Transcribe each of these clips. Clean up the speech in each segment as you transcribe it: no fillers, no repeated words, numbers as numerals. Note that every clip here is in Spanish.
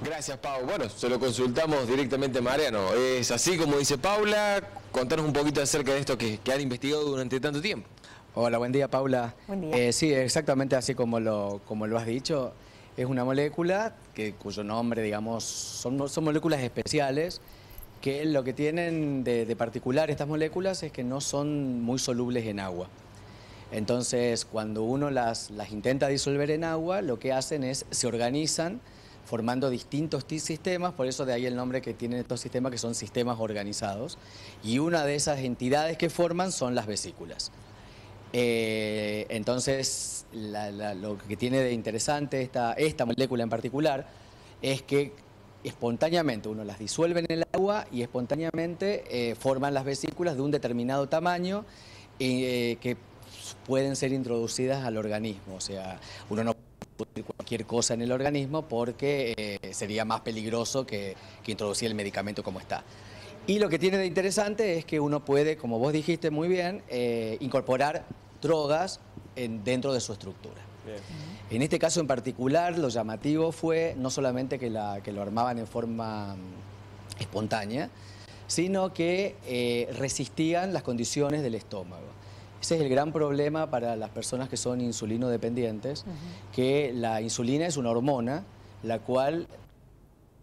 Gracias, Pau. Bueno, se lo consultamos directamente a Mariano. ¿Es así como dice Paula? Contanos un poquito acerca de esto que han investigado durante tanto tiempo. Hola, buen día, Paula. Buen día. Sí, exactamente así como lo has dicho. Es una molécula cuyo nombre, digamos, son moléculas especiales que lo que tienen de particular estas moléculas es que no son muy solubles en agua. Entonces, cuando uno las intenta disolver en agua, lo que hacen es se organizan formando distintos sistemas, por eso de ahí el nombre que tienen estos sistemas, que son sistemas organizados. Y una de esas entidades que forman son las vesículas. Entonces, lo que tiene de interesante esta molécula en particular es que espontáneamente uno las disuelve en el agua y espontáneamente forman las vesículas de un determinado tamaño que pueden ser introducidas al organismo. O sea, uno no puede introducir cualquier cosa en el organismo porque sería más peligroso que introducir el medicamento como está. Y lo que tiene de interesante es que uno puede, como vos dijiste muy bien, incorporar drogas dentro de su estructura. Bien. En este caso en particular, lo llamativo fue no solamente que lo armaban en forma espontánea, sino que resistían las condiciones del estómago. Ese es el gran problema para las personas que son insulinodependientes, que la insulina es una hormona, la cual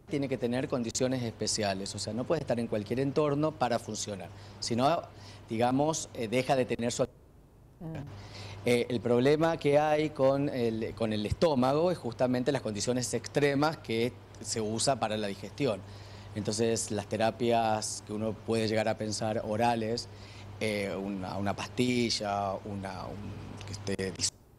tiene que tener condiciones especiales, o sea, no puede estar en cualquier entorno para funcionar, sino, digamos, deja de tener su actividad. El problema que hay con el estómago es justamente las condiciones extremas que se usa para la digestión. Entonces, las terapias que uno puede llegar a pensar orales, una pastilla, que esté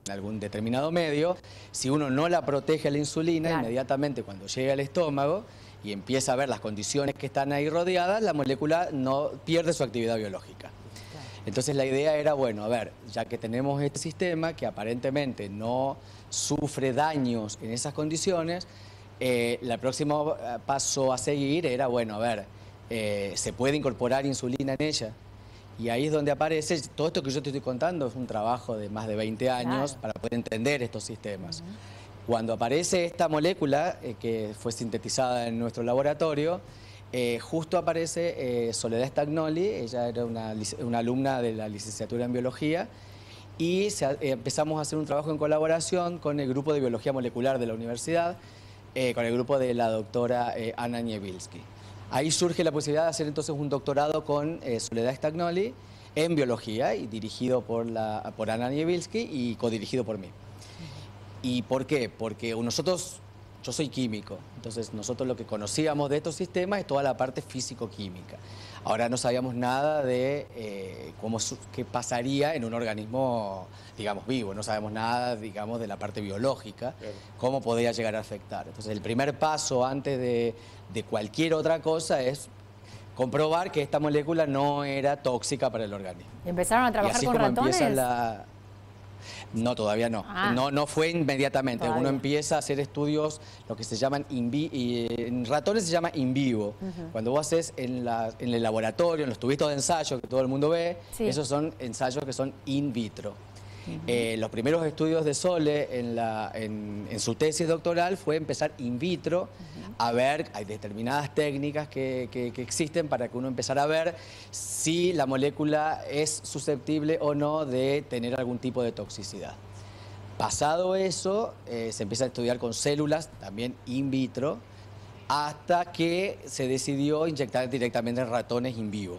en algún determinado medio, si uno no la protege a la insulina, claro, inmediatamente cuando llega al estómago y empieza a ver las condiciones que están ahí rodeadas, la molécula no pierde su actividad biológica. Claro. Entonces la idea era, bueno, a ver, ya que tenemos este sistema que aparentemente no sufre daños en esas condiciones, el próximo paso a seguir era, bueno, a ver, ¿se puede incorporar insulina en ella? Y ahí es donde aparece, todo esto que yo te estoy contando es un trabajo de más de 20 años, claro, para poder entender estos sistemas. Cuando aparece esta molécula, que fue sintetizada en nuestro laboratorio, justo aparece Soledad Stagnoli, ella era una alumna de la licenciatura en biología, y empezamos a hacer un trabajo en colaboración con el grupo de biología molecular de la universidad, con el grupo de la doctora Anna Niewielski. Ahí surge la posibilidad de hacer entonces un doctorado con Soledad Stagnoli en biología, y dirigido por Anna Niewielski y codirigido por mí. ¿Y por qué? Porque yo soy químico, entonces nosotros lo que conocíamos de estos sistemas es toda la parte físico-química. Ahora no sabíamos nada de qué pasaría en un organismo, digamos, vivo. No sabemos nada, digamos, de la parte biológica, cómo podría llegar a afectar. Entonces, el primer paso antes de cualquier otra cosa es comprobar que esta molécula no era tóxica para el organismo. ¿Empezaron a trabajar con ratones? No, todavía no. No fue inmediatamente. Todavía. Uno empieza a hacer estudios, lo que se llaman en ratones se llama in vivo. Cuando vos haces en el laboratorio, en los tubitos de ensayo que todo el mundo ve, sí, esos son ensayos que son in vitro. Los primeros estudios de Sole en su tesis doctoral fue empezar in vitro a ver, hay determinadas técnicas que existen para que uno empezara a ver si la molécula es susceptible o no de tener algún tipo de toxicidad. Pasado eso, se empieza a estudiar con células, también in vitro, hasta que se decidió inyectar directamente en ratones in vivo.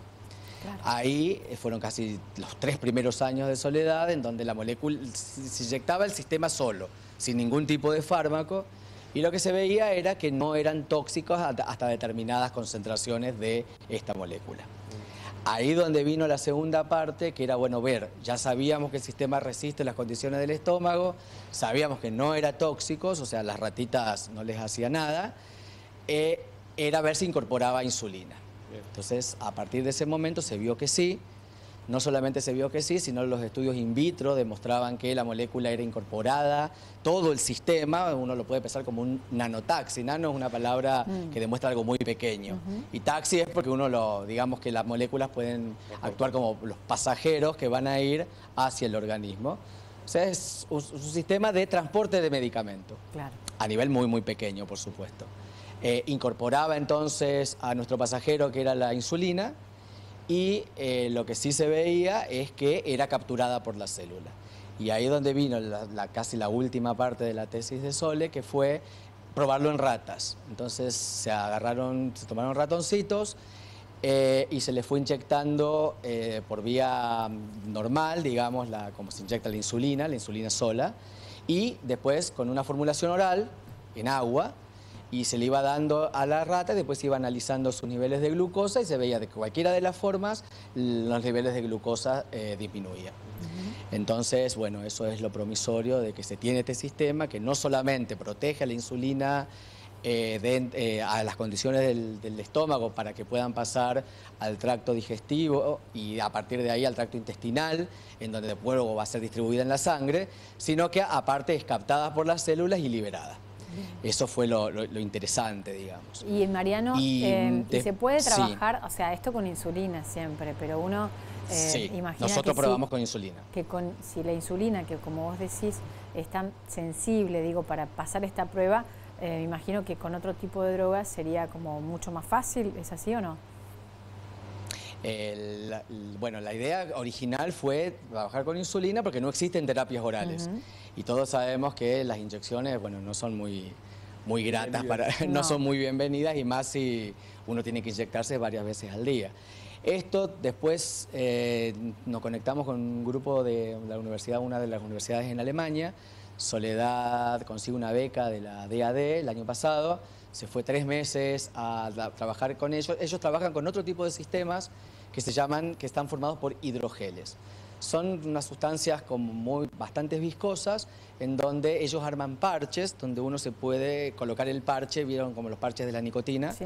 Claro. Ahí fueron casi los 3 primeros años de Soledad, en donde la molécula se inyectaba el sistema solo, sin ningún tipo de fármaco, y lo que se veía era que no eran tóxicos hasta determinadas concentraciones de esta molécula. Ahí donde vino la segunda parte, que era, bueno, ya sabíamos que el sistema resiste las condiciones del estómago, sabíamos que no era tóxicos, o sea, las ratitas no les hacía nada, era ver si incorporaba insulina. Entonces, a partir de ese momento se vio que sí. No solamente se vio que sí, sino los estudios in vitro demostraban que la molécula era incorporada, todo el sistema, uno lo puede pensar como un nanotaxi. Nano es una palabra que demuestra algo muy pequeño. Y taxi es porque digamos que las moléculas pueden actuar como los pasajeros que van a ir hacia el organismo. O sea, es un sistema de transporte de medicamentos. Claro. A nivel muy, muy pequeño, por supuesto. Incorporaba entonces a nuestro pasajero, que era la insulina, y lo que sí se veía es que era capturada por la célula. Y ahí es donde vino casi la última parte de la tesis de Sole, que fue probarlo en ratas. Entonces se tomaron ratoncitos y se les fue inyectando por vía normal, digamos, como se inyecta la insulina sola, y después con una formulación oral en agua, y se le iba dando a la rata, y después se iba analizando sus niveles de glucosa y se veía de cualquiera de las formas los niveles de glucosa disminuían. Entonces, bueno, eso es lo promisorio de que se tiene este sistema que no solamente protege a la insulina a las condiciones del estómago para que puedan pasar al tracto digestivo y a partir de ahí al tracto intestinal, en donde luego va a ser distribuida en la sangre, sino que aparte es captada por las células y liberada. Eso fue lo interesante, digamos. Y Mariano, y se puede trabajar, o sea, esto con insulina siempre, pero uno imagina nosotros probamos con insulina. Si la insulina, que como vos decís, es tan sensible, digo, para pasar esta prueba, me imagino que con otro tipo de drogas sería como mucho más fácil, ¿es así o no? Bueno, la idea original fue trabajar con insulina porque no existen terapias orales. Y todos sabemos que las inyecciones, bueno, no son muy gratas, no son muy bienvenidas, y más si uno tiene que inyectarse varias veces al día. Esto después nos conectamos con un grupo de la universidad, una de las universidades en Alemania. Soledad consigue una beca de la DAD el año pasado, se fue 3 meses a trabajar con ellos. Ellos trabajan con otro tipo de sistemas que están formados por hidrogeles. Son unas sustancias como bastante viscosas, en donde ellos arman parches, donde uno se puede colocar el parche, vieron como los parches de la nicotina, sí.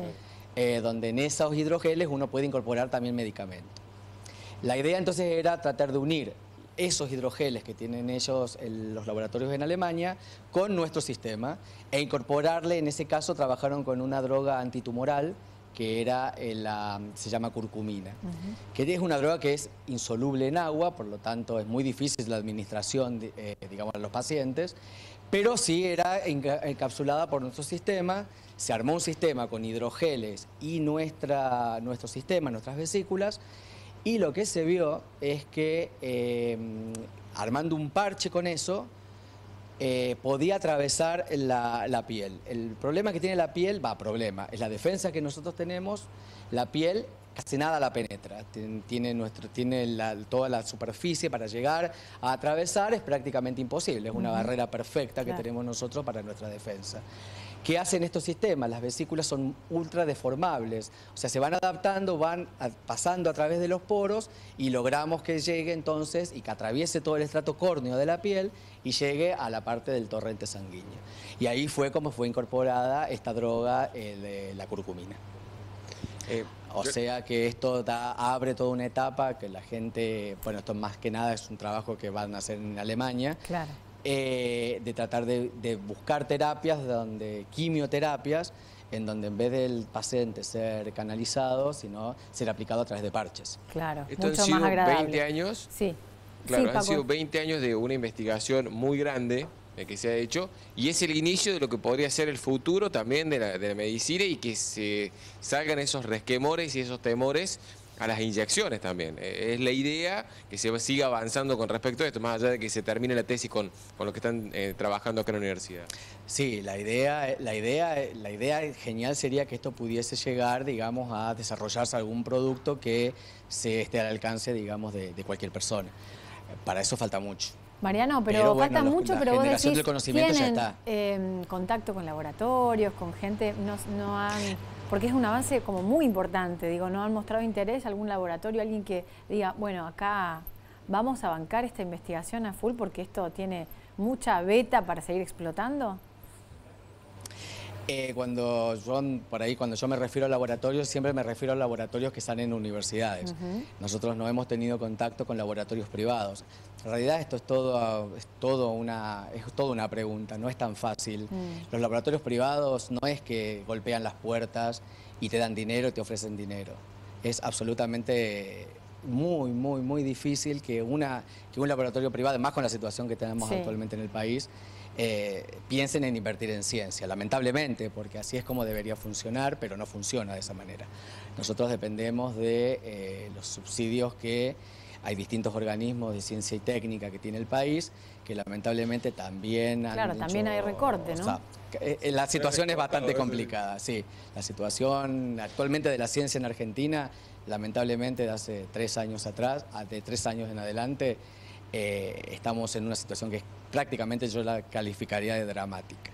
Donde en esos hidrogeles uno puede incorporar también medicamento. La idea entonces era tratar de unir esos hidrogeles que tienen ellos, los laboratorios en Alemania, con nuestro sistema e incorporarle, en ese caso trabajaron con una droga antitumoral que se llama curcumina, que es una droga que es insoluble en agua, por lo tanto es muy difícil la administración, digamos, a los pacientes, pero sí era encapsulada por nuestro sistema. Se armó un sistema con hidrogeles y nuestro sistema, nuestras vesículas, y lo que se vio es que armando un parche con eso, podía atravesar la piel. El problema que tiene la piel, es la defensa que nosotros tenemos, la piel casi nada la penetra, toda la superficie para llegar a atravesar es prácticamente imposible, es una barrera perfecta que tenemos nosotros para nuestra defensa. ¿Qué hacen estos sistemas? Las vesículas son ultra deformables, o sea, se van adaptando, pasando a través de los poros y logramos que llegue entonces y que atraviese todo el estrato córneo de la piel y llegue a la parte del torrente sanguíneo. Y ahí fue como fue incorporada esta droga, la curcumina. O sea que esto abre toda una etapa que la gente, bueno, esto más que nada es un trabajo que van a hacer en Alemania. Claro. De tratar de buscar terapias, quimioterapias, en donde en vez del paciente ser canalizado, sino ser aplicado a través de parches. Claro, esto mucho han sido más agradable. 20 años. Sí. Claro, sí, han sido 20 años de una investigación muy grande que se ha hecho, y es el inicio de lo que podría ser el futuro también de la medicina, y que se salgan esos resquemores y esos temores a las inyecciones también. Es la idea que se siga avanzando con respecto a esto, más allá de que se termine la tesis con lo que están trabajando acá en la universidad. Sí, la idea genial sería que esto pudiese llegar, digamos, a desarrollarse algún producto que esté al alcance, digamos, de cualquier persona. Para eso falta mucho. Mariano, pero falta mucho, pero vos decís, del conocimiento tienen ya está. Contacto con laboratorios, con gente, no han... Porque es un avance como muy importante, digo, ¿no han mostrado interés algún laboratorio, alguien que diga, bueno, acá vamos a bancar esta investigación a full porque esto tiene mucha beta para seguir explotando? Cuando yo me refiero a laboratorios, siempre me refiero a laboratorios que están en universidades. Nosotros no hemos tenido contacto con laboratorios privados. En realidad esto es toda una pregunta, no es tan fácil. Los laboratorios privados no es que golpean las puertas y te dan dinero y te ofrecen dinero. Es absolutamente muy difícil que un laboratorio privado, más con la situación que tenemos actualmente en el país, piensen en invertir en ciencia, lamentablemente, porque así es como debería funcionar, pero no funciona de esa manera. Nosotros dependemos de los subsidios que hay distintos organismos de ciencia y técnica que tiene el país, que lamentablemente también han Claro, también hay recorte, ¿no? O sea, la situación es bastante complicada, sí. La situación actualmente de la ciencia en Argentina, lamentablemente de hace 3 años atrás, de 3 años en adelante, estamos en una situación que prácticamente yo la calificaría de dramática.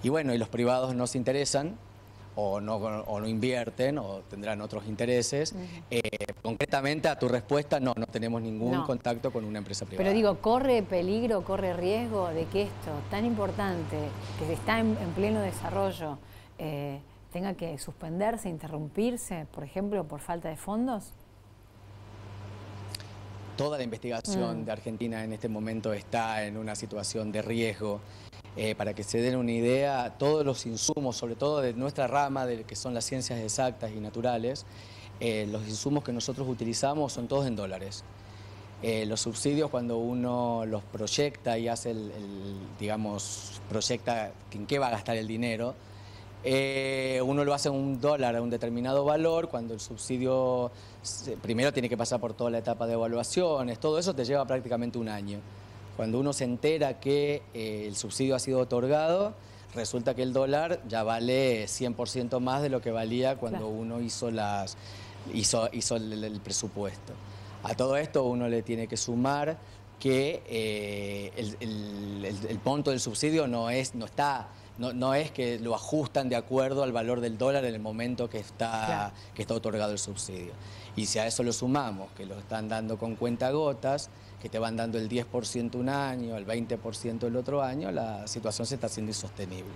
Y bueno, y los privados no se interesan, o no invierten, o tendrán otros intereses. Concretamente, a tu respuesta, no tenemos ningún contacto con una empresa privada. Pero digo, ¿corre peligro, corre riesgo de que esto tan importante, que está en pleno desarrollo, tenga que suspenderse, interrumpirse, por ejemplo, por falta de fondos? Toda la investigación de Argentina en este momento está en una situación de riesgo. Para que se den una idea, todos los insumos, sobre todo de nuestra rama, de que son las ciencias exactas y naturales, los insumos que nosotros utilizamos son todos en dólares. Los subsidios, cuando uno los proyecta y hace digamos, proyecta en qué va a gastar el dinero, uno lo hace en $1 a un determinado valor. Cuando el subsidio primero tiene que pasar por toda la etapa de evaluaciones, todo eso te lleva prácticamente un año. Cuando uno se entera que el subsidio ha sido otorgado, resulta que el dólar ya vale 100% más de lo que valía cuando uno hizo el presupuesto. A todo esto uno le tiene que sumar que el monto del subsidio no es que lo ajustan de acuerdo al valor del dólar en el momento que está otorgado el subsidio. Y si a eso lo sumamos, que lo están dando con cuentagotas, que te van dando el 10% un año, el 20% el otro año, la situación se está haciendo insostenible.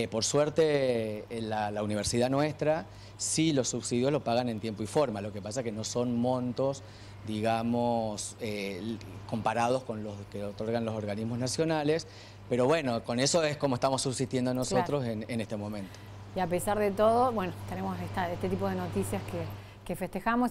Por suerte, la universidad nuestra, sí, los subsidios los pagan en tiempo y forma. Lo que pasa es que no son montos, digamos, comparados con los que otorgan los organismos nacionales. Pero bueno, con eso es como estamos subsistiendo nosotros en este momento. Y a pesar de todo, bueno, tenemos este tipo de noticias que festejamos.